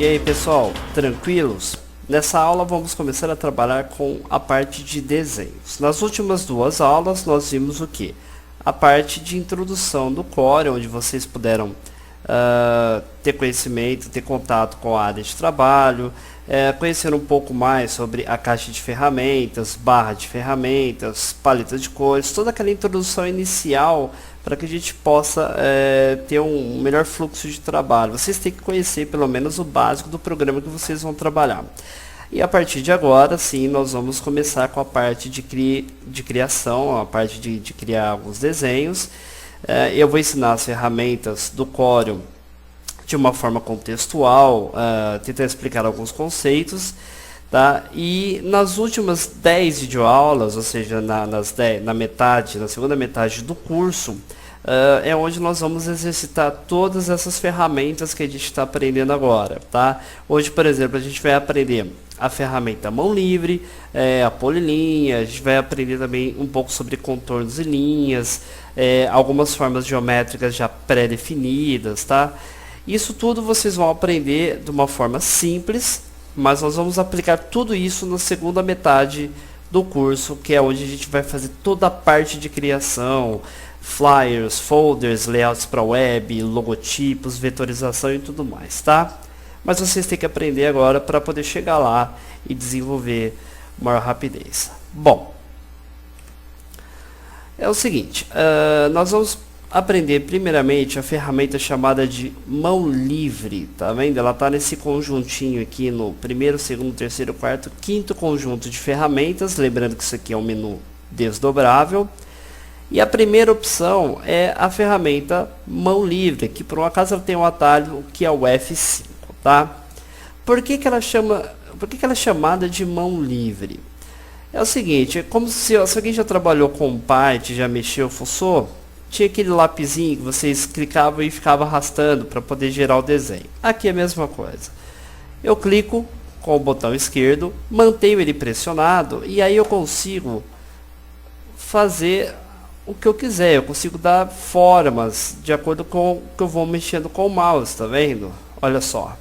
E aí pessoal, tranquilos? Nessa aula vamos começar a trabalhar com a parte de desenhos. Nas últimas duas aulas nós vimos o que? A parte de introdução do Core, onde vocês puderam ter conhecimento, ter contato com a área de trabalho, conhecer um pouco mais sobre a caixa de ferramentas, barra de ferramentas, paleta de cores, toda aquela introdução inicial para que a gente possa ter um melhor fluxo de trabalho. Vocês têm que conhecer pelo menos o básico do programa que vocês vão trabalhar. E a partir de agora, sim, nós vamos começar com a parte de criação, a parte de criar alguns desenhos. Eu vou ensinar as ferramentas do Corel de uma forma contextual, tentar explicar alguns conceitos. Tá? E nas últimas 10 videoaulas, ou seja, na segunda metade do curso, é onde nós vamos exercitar todas essas ferramentas que a gente está aprendendo agora. Tá? Hoje, por exemplo, a gente vai aprender a ferramenta mão livre, a polilinha, a gente vai aprender também um pouco sobre contornos e linhas, algumas formas geométricas já pré-definidas. Tá? Isso tudo vocês vão aprender de uma forma simples, mas nós vamos aplicar tudo isso na segunda metade do curso, que é onde a gente vai fazer toda a parte de criação, flyers, folders, layouts para web, logotipos, vetorização e tudo mais, tá? Mas vocês têm que aprender agora para poder chegar lá e desenvolver maior rapidez. Bom, é o seguinte, nós vamos aprender primeiramente a ferramenta chamada de mão livre, tá vendo? Ela está nesse conjuntinho aqui no primeiro, segundo, terceiro, quarto, quinto conjunto de ferramentas, lembrando que isso aqui é um menu desdobrável. E a primeira opção é a ferramenta mão livre, que por um acaso ela tem um atalho que é o F5, tá? Por que ela é chamada de mão livre? É o seguinte, é como se alguém já trabalhou com Paint, já mexeu, fuçou, tinha aquele lapisinho que vocês clicavam e ficava arrastando para poder gerar o desenho. Aqui é a mesma coisa. Eu clico com o botão esquerdo, mantenho ele pressionado e aí eu consigo fazer o que eu quiser. Eu consigo dar formas de acordo com o que eu vou mexendo com o mouse, tá vendo? Olha só.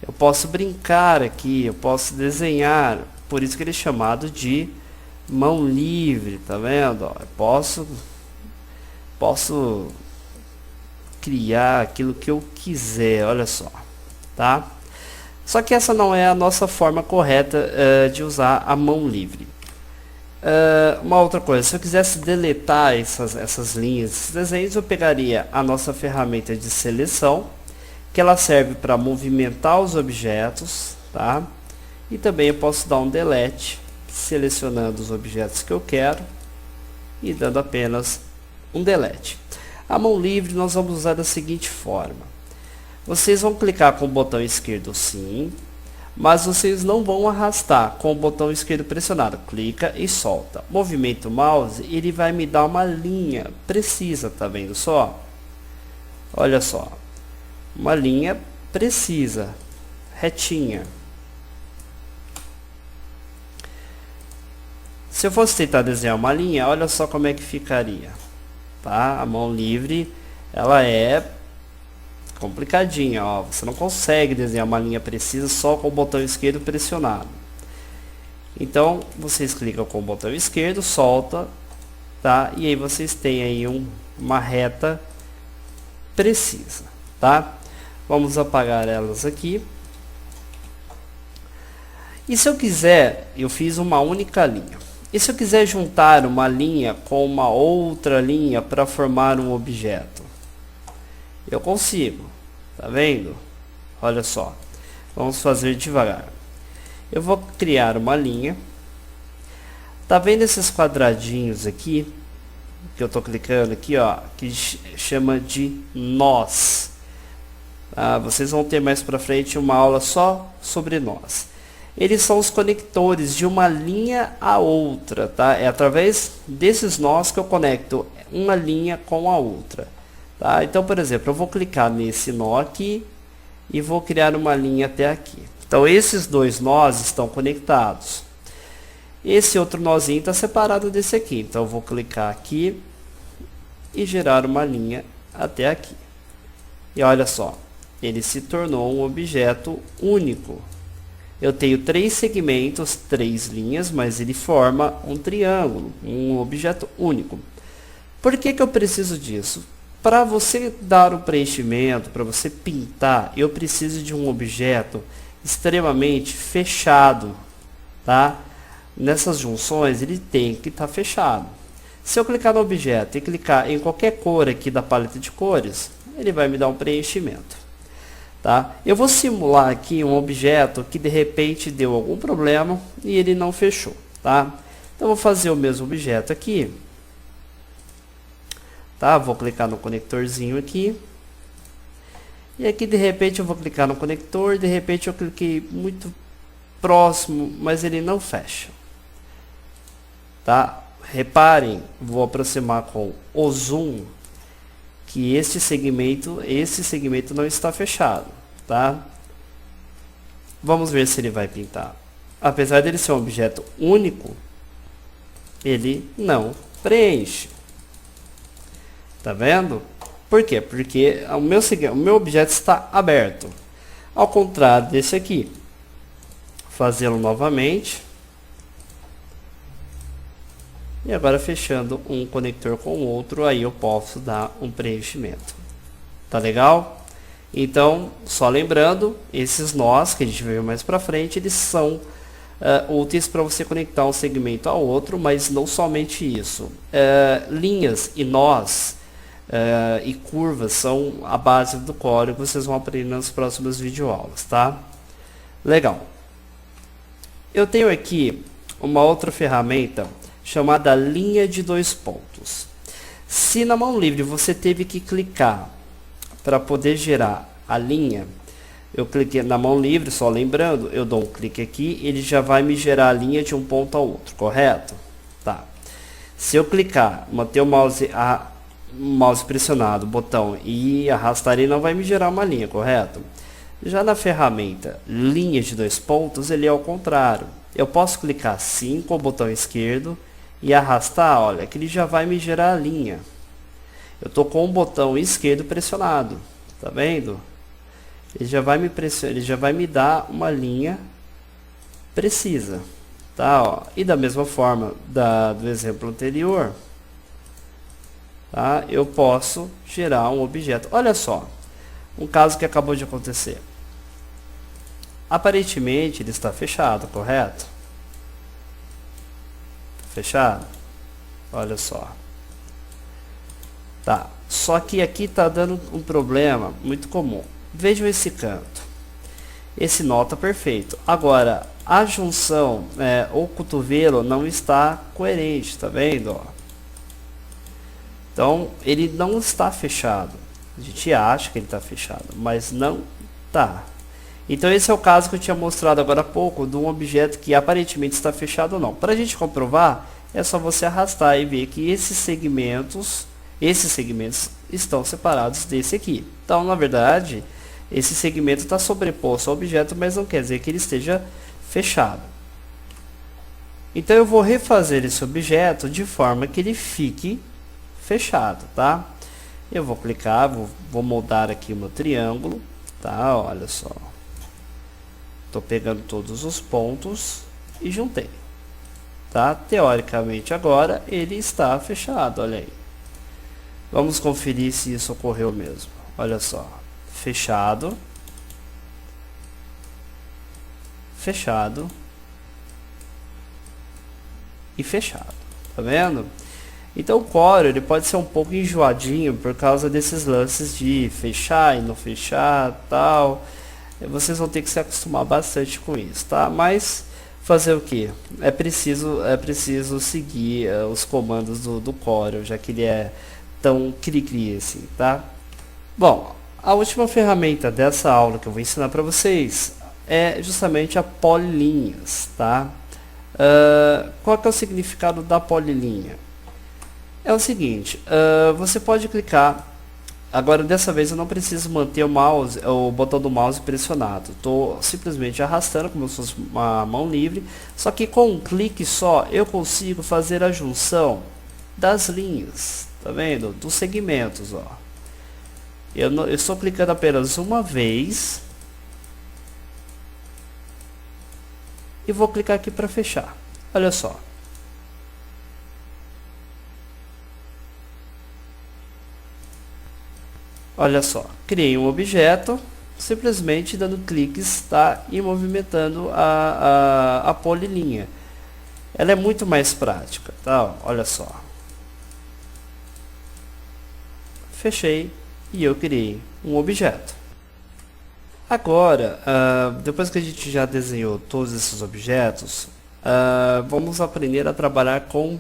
Eu posso brincar aqui, eu posso desenhar, por isso que ele é chamado de mão livre, tá vendo? Eu posso criar aquilo que eu quiser, olha só, tá? Só que essa não é a nossa forma correta de usar a mão livre. Uma outra coisa, se eu quisesse deletar essas linhas, esses desenhos, eu pegaria a nossa ferramenta de seleção, que ela serve para movimentar os objetos, tá? E também eu posso dar um delete, selecionando os objetos que eu quero e dando apenas um delete. A mão livre nós vamos usar da seguinte forma. Vocês vão clicar com o botão esquerdo sim, mas vocês não vão arrastar com o botão esquerdo pressionado. Clica e solta. Movimento o mouse, ele vai me dar uma linha precisa, tá vendo só? Olha só. Uma linha precisa, retinha. Se eu fosse tentar desenhar uma linha, olha só como é que ficaria. Tá? A mão livre, ela é complicadinha, ó. Você não consegue desenhar uma linha precisa só com o botão esquerdo pressionado. Então, vocês clicam com o botão esquerdo, solta, tá? E aí vocês têm aí uma reta precisa, tá? Vamos apagar elas aqui. E se eu quiser, eu fiz uma única linha. E se eu quiser juntar uma linha com uma outra linha para formar um objeto? Eu consigo. Tá vendo? Olha só. Vamos fazer devagar. Eu vou criar uma linha. Tá vendo esses quadradinhos aqui? Que eu tô clicando aqui, ó. Que chama de nós. Vocês vão ter mais para frente uma aula só sobre nós. Eles são os conectores de uma linha a outra, tá? É através desses nós que eu conecto uma linha com a outra, tá? Então, por exemplo, eu vou clicar nesse nó aqui e vou criar uma linha até aqui. Então, esses dois nós estão conectados. Esse outro nozinho está separado desse aqui. Então, eu vou clicar aqui e gerar uma linha até aqui. E olha só, ele se tornou um objeto único. Eu tenho 3 segmentos, 3 linhas, mas ele forma um triângulo, um objeto único. Por que eu preciso disso? Para você dar um preenchimento, para você pintar, eu preciso de um objeto extremamente fechado, tá? Nessas junções ele tem que estar fechado. Se eu clicar no objeto e clicar em qualquer cor aqui da paleta de cores, ele vai me dar um preenchimento. Tá? Eu vou simular aqui um objeto que de repente deu algum problema e ele não fechou. Tá? Então vou fazer o mesmo objeto aqui. Tá? Vou clicar no conectorzinho aqui. E aqui de repente eu vou clicar no conector. De repente eu cliquei muito próximo, mas ele não fecha. Tá? Reparem, vou aproximar com o zoom, que esse segmento não está fechado, tá? Vamos ver se ele vai pintar. Apesar dele ser um objeto único, ele não preenche. Tá vendo? Por quê? Porque o meu objeto está aberto. Ao contrário desse aqui. Fazê-lo novamente. E agora fechando um conector com o outro, aí eu posso dar um preenchimento. Tá legal? Então, só lembrando, esses nós que a gente vê mais para frente, eles são úteis para você conectar um segmento ao outro, mas não somente isso. Linhas e nós e curvas são a base do código que vocês vão aprender nas próximas videoaulas, tá? Legal. Eu tenho aqui uma outra ferramenta chamada linha de 2 pontos. Se na mão livre você teve que clicar para poder gerar a linha, eu cliquei na mão livre, só lembrando, eu dou um clique aqui, ele já vai me gerar a linha de um ponto ao outro, correto? Tá. Se eu clicar, manter o mouse pressionado, botão e arrastar, ele não vai me gerar uma linha, correto? Já na ferramenta linha de 2 pontos, ele é ao contrário. Eu posso clicar assim com o botão esquerdo e arrastar, olha, que ele já vai me gerar a linha. Eu estou com o botão esquerdo pressionado, tá vendo? Ele já vai me dar uma linha precisa, tá? Ó. E da mesma forma do exemplo anterior, tá? Eu posso gerar um objeto. Olha só, um caso que acabou de acontecer. Aparentemente ele está fechado, correto? Fechado? Olha só. Tá. Só que aqui está dando um problema muito comum. Vejam esse canto. Esse nó está perfeito. Agora, a junção, o cotovelo não está coerente, tá vendo? Ó? Então, ele não está fechado. A gente acha que ele está fechado, mas não está. Então esse é o caso que eu tinha mostrado agora há pouco, de um objeto que aparentemente está fechado ou não. Para a gente comprovar, é só você arrastar e ver que esses segmentos estão separados desse aqui. Então, na verdade, esse segmento está sobreposto ao objeto, mas não quer dizer que ele esteja fechado. Então eu vou refazer esse objeto de forma que ele fique fechado, tá? Eu vou clicar, vou moldar aqui o meu triângulo, tá? Olha só. Estou pegando todos os pontos e juntei. Tá? Teoricamente agora ele está fechado, olha aí. Vamos conferir se isso ocorreu mesmo. Olha só. Fechado. Fechado. E fechado. Tá vendo? Então o Corel ele pode ser um pouco enjoadinho por causa desses lances de fechar e não fechar, tal. Vocês vão ter que se acostumar bastante com isso, tá? Mas fazer o que? É preciso seguir os comandos do Corel, já que ele é tão cri-cri assim, tá? Bom, a última ferramenta dessa aula que eu vou ensinar para vocês é justamente a polilinhas, tá? Qual que é o significado da polilinha? É o seguinte, você pode clicar. Agora dessa vez eu não preciso manter o botão do mouse pressionado. Estou simplesmente arrastando como se fosse uma mão livre. Só que com um clique só eu consigo fazer a junção das linhas. Tá vendo? Dos segmentos, ó. Eu estou clicando apenas uma vez. E vou clicar aqui para fechar. Olha só. Olha só. Criei um objeto. Simplesmente dando cliques, tá? E movimentando a polilinha. Ela é muito mais prática, tá? Olha só. Fechei e eu criei um objeto. Agora, depois que a gente já desenhou todos esses objetos, vamos aprender a trabalhar com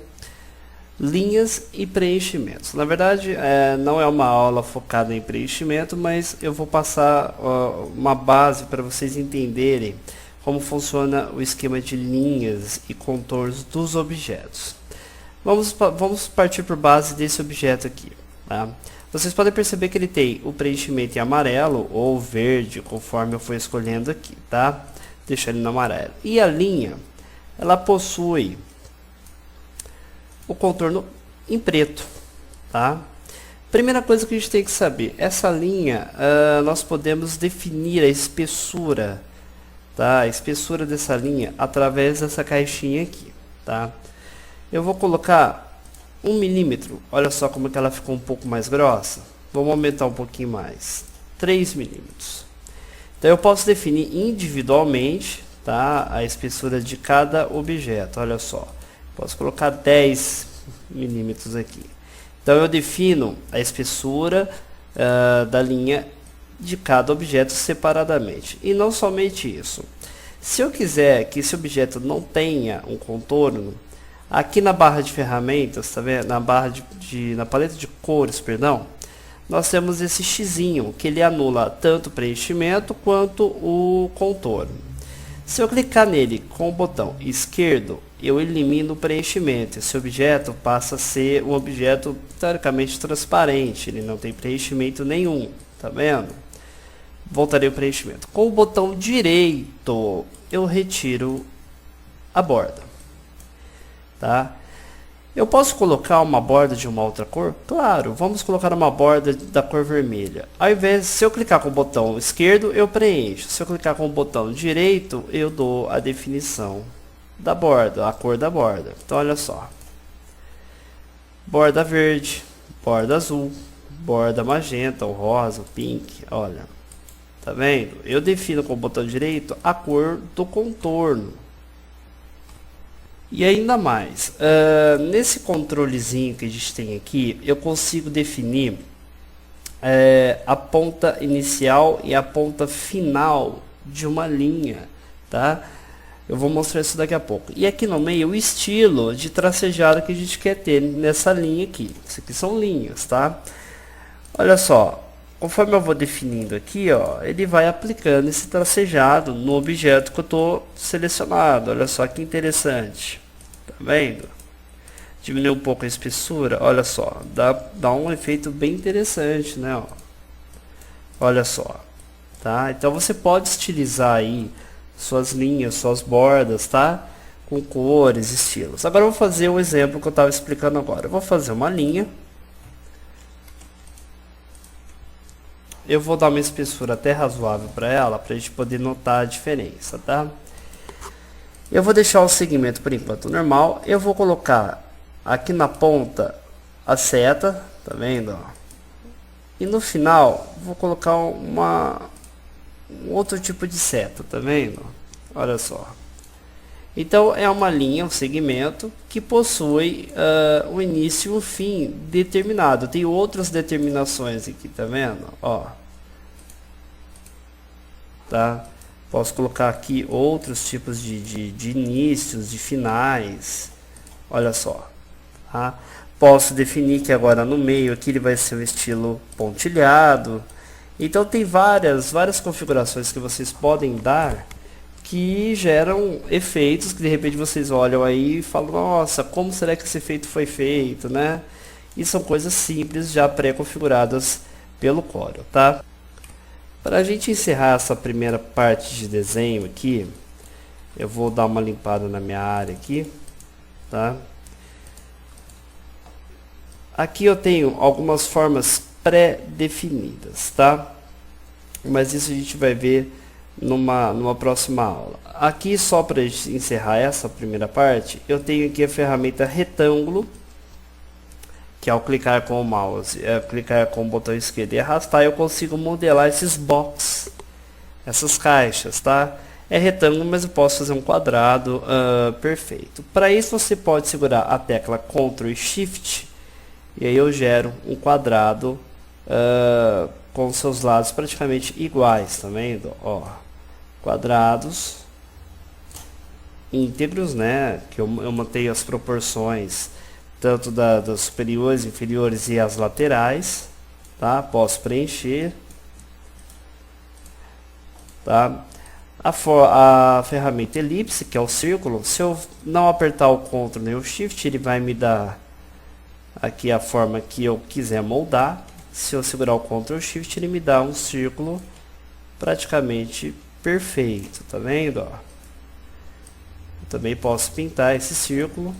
linhas e preenchimentos. Na verdade, não é uma aula focada em preenchimento, mas eu vou passar uma base para vocês entenderem como funciona o esquema de linhas e contornos dos objetos. Vamos partir por base desse objeto aqui. Tá? Vocês podem perceber que ele tem o preenchimento em amarelo ou verde, conforme eu for escolhendo aqui, tá? Deixa ele no amarelo. E a linha, ela possui o contorno em preto, tá? Primeira coisa que a gente tem que saber, essa linha, nós podemos definir a espessura, tá? A espessura dessa linha através dessa caixinha aqui, tá? Eu vou colocar 1 milímetro, olha só como que ela ficou um pouco mais grossa. Vamos aumentar um pouquinho mais, 3 milímetros. Então eu posso definir individualmente, tá, a espessura de cada objeto. Olha só, posso colocar 10 milímetros aqui. Então eu defino a espessura da linha de cada objeto separadamente. E não somente isso. Se eu quiser que esse objeto não tenha um contorno, aqui na barra de ferramentas, tá vendo? Na paleta de cores, perdão, nós temos esse xizinho que ele anula tanto o preenchimento quanto o contorno. Se eu clicar nele com o botão esquerdo, eu elimino o preenchimento. Esse objeto passa a ser um objeto teoricamente transparente, ele não tem preenchimento nenhum, tá vendo? Voltarei ao preenchimento. Com o botão direito, eu retiro a borda. Tá? Eu posso colocar uma borda de uma outra cor? Claro, vamos colocar uma borda da cor vermelha. Ao invés, se eu clicar com o botão esquerdo, eu preencho. Se eu clicar com o botão direito, eu dou a definição da borda, a cor da borda. Então, olha só. Borda verde, borda azul, borda magenta, ou rosa, ou pink, olha. Tá vendo? Eu defino com o botão direito a cor do contorno. E ainda mais, nesse controlezinho que a gente tem aqui, eu consigo definir a ponta inicial e a ponta final de uma linha, tá? Eu vou mostrar isso daqui a pouco. E aqui no meio, o estilo de tracejado que a gente quer ter nessa linha aqui. Isso aqui são linhas, tá? Olha só, conforme eu vou definindo aqui, ó, ele vai aplicando esse tracejado no objeto que eu estou selecionado. Olha só que interessante. Tá vendo? Diminuir um pouco a espessura, olha só, dá um efeito bem interessante, né? Ó. Olha só, tá? Então você pode estilizar aí suas linhas, suas bordas, tá? Com cores, estilos. Agora eu vou fazer o exemplo que eu estava explicando agora. Eu vou fazer uma linha. Eu vou dar uma espessura até razoável para ela, para a gente poder notar a diferença, tá? Eu vou deixar o segmento por enquanto normal. Eu vou colocar aqui na ponta a seta, tá vendo? E no final vou colocar um outro tipo de seta, tá vendo? Olha só. Então é uma linha, um segmento que possui um início e um fim determinado. Tem outras determinações aqui, tá vendo? Ó. Tá? Posso colocar aqui outros tipos de inícios, de finais. Olha só. Tá? Posso definir que agora no meio aqui ele vai ser o estilo pontilhado. Então tem várias configurações que vocês podem dar que geram efeitos que de repente vocês olham aí e falam, nossa, como será que esse efeito foi feito, né? E são coisas simples já pré-configuradas pelo Corel, tá? Para a gente encerrar essa primeira parte de desenho aqui, eu vou dar uma limpada na minha área aqui, tá? Aqui eu tenho algumas formas pré-definidas, tá? Mas isso a gente vai ver numa próxima aula. Aqui, só para encerrar essa primeira parte, eu tenho aqui a ferramenta retângulo, que ao clicar com o mouse, clicar com o botão esquerdo e arrastar, eu consigo modelar esses box, essas caixas, tá? É retângulo, mas eu posso fazer um quadrado perfeito. Para isso, você pode segurar a tecla Ctrl e Shift, e aí eu gero um quadrado com seus lados praticamente iguais, tá vendo? Ó, quadrados íntegros, né? Que eu mantenho as proporções tanto das superiores, inferiores e as laterais, tá? Posso preencher, tá? A ferramenta elipse, que é o círculo, se eu não apertar o Ctrl nem o Shift, ele vai me dar aqui a forma que eu quiser moldar. Se eu segurar o Ctrl Shift, ele me dá um círculo praticamente perfeito, tá vendo? Ó? Eu também posso pintar esse círculo,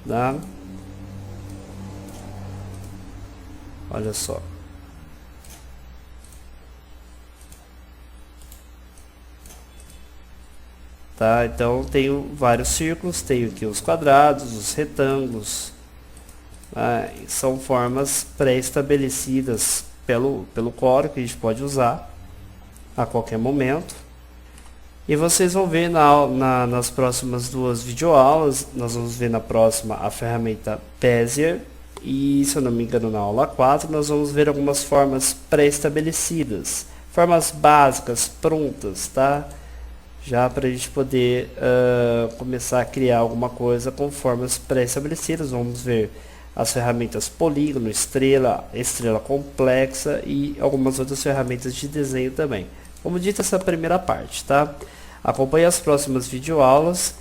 tá? Olha só. Tá? Então tenho vários círculos, tenho aqui os quadrados, os retângulos. São formas pré-estabelecidas pelo Corel, que a gente pode usar a qualquer momento. E vocês vão ver nas próximas duas videoaulas. Nós vamos ver na próxima a ferramenta Bezier. E, se eu não me engano, na aula 4, nós vamos ver algumas formas pré-estabelecidas. Formas básicas, prontas, tá? Já para a gente poder começar a criar alguma coisa com formas pré-estabelecidas. Vamos ver as ferramentas polígono, estrela complexa e algumas outras ferramentas de desenho também. Como dito, essa é a primeira parte, tá? Acompanhe as próximas videoaulas